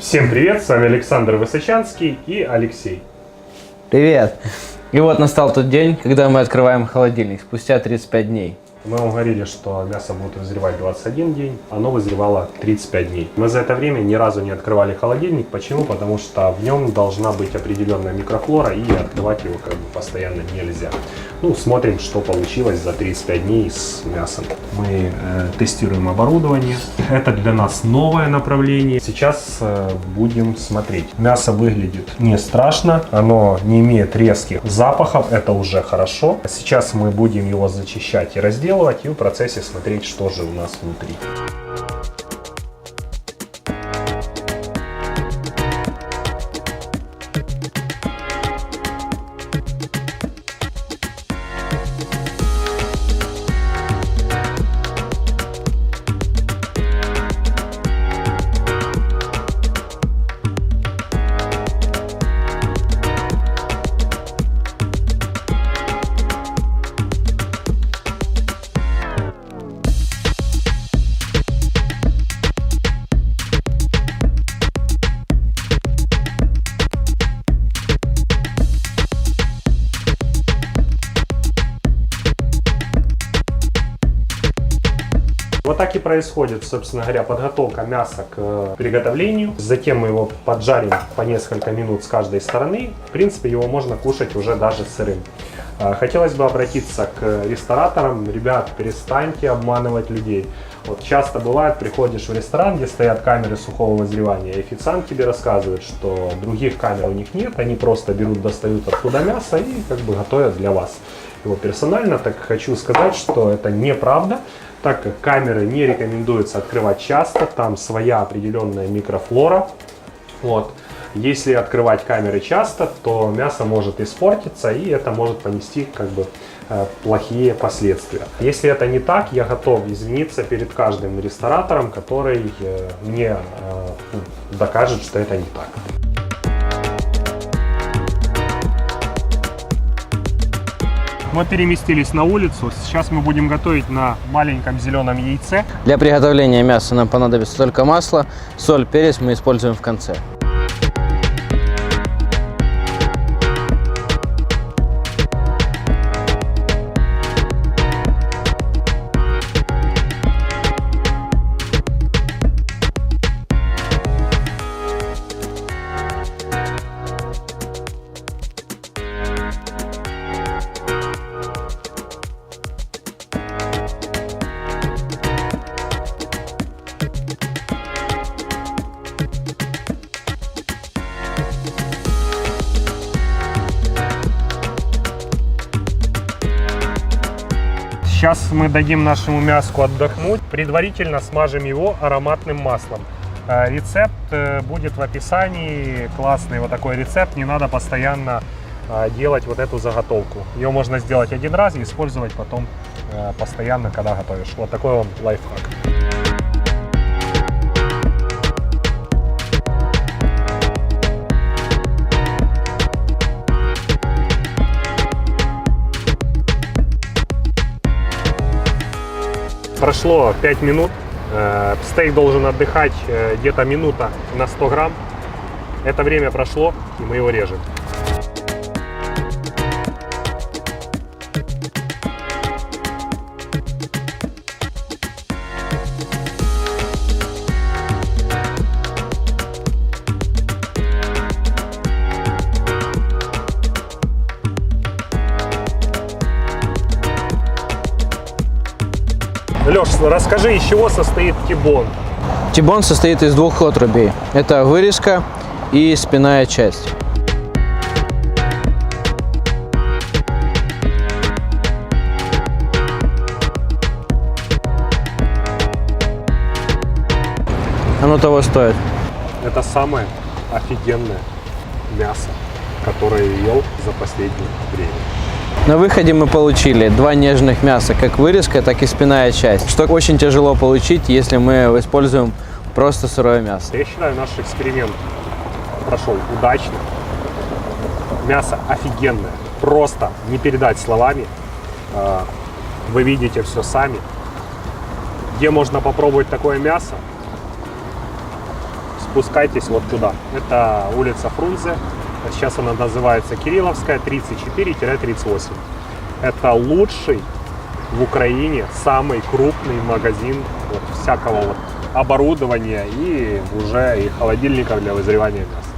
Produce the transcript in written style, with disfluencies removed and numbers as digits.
Всем привет, с вами Александр Высочанский и Алексей. Привет! И вот настал тот день, когда мы открываем холодильник спустя 35 дней. Мы вам говорили, что мясо будет вызревать 21 день, оно вызревало 35 дней. Мы за это время ни разу не открывали холодильник. Почему? Потому что в нем должна быть определенная микрофлора, и открывать его постоянно нельзя. Ну, смотрим, что получилось за 35 дней с мясом. Мы тестируем оборудование. Это для нас новое направление. Сейчас будем смотреть. Мясо выглядит не страшно, оно не имеет резких запахов, это уже хорошо. Сейчас мы будем его зачищать и разделывать, и в процессе смотреть, что же у нас внутри. Вот так и происходит, собственно говоря, подготовка мяса к приготовлению. Затем мы его поджарим по несколько минут с каждой стороны. В принципе, его можно кушать уже даже сырым. Хотелось бы обратиться к рестораторам. Ребят, перестаньте обманывать людей. Вот часто бывает, приходишь в ресторан, где стоят камеры сухого вызревания, и официант тебе рассказывает, что других камер у них нет, они просто берут, достают оттуда мясо и как бы готовят для вас его персонально. Так хочу сказать, что это неправда. Так как камеры не рекомендуется открывать часто, там своя определенная микрофлора. Вот. Если открывать камеры часто, то мясо может испортиться, и это может понести плохие последствия. Если это не так, я готов извиниться перед каждым ресторатором, который мне докажет, что это не так. Мы переместились на улицу. Сейчас мы будем готовить на маленьком зеленом яйце. Для приготовления мяса нам понадобится только масло, соль, перец мы используем в конце. Сейчас мы дадим нашему мяску отдохнуть. Предварительно смажем его ароматным маслом. Рецепт будет в описании. Классный вот такой рецепт. Не надо постоянно делать вот эту заготовку. Ее можно сделать один раз и использовать потом постоянно, когда готовишь. Вот такой он лайфхак. Прошло 5 минут, стейк должен отдыхать где-то минута на 100 грамм. Это время прошло, и мы его режем. Леш, расскажи, из чего состоит тибон? Тибон состоит из двух отрубей. Это вырезка и спинная часть. Оно того стоит. Это самое офигенное мясо, которое я ел за последнее время. На выходе мы получили два нежных мяса, как вырезка, так и спинная часть, что очень тяжело получить, если мы используем просто сырое мясо. Я считаю, наш эксперимент прошел удачно. Мясо офигенное, просто не передать словами. Вы видите все сами. Где можно попробовать такое мясо? спускайтесь вот туда. Это улица Фрунзе. Сейчас она называется Кирилловская, 34-38. Это лучший в Украине, самый крупный магазин вот всякого вот оборудования и уже и холодильников для вызревания мяса.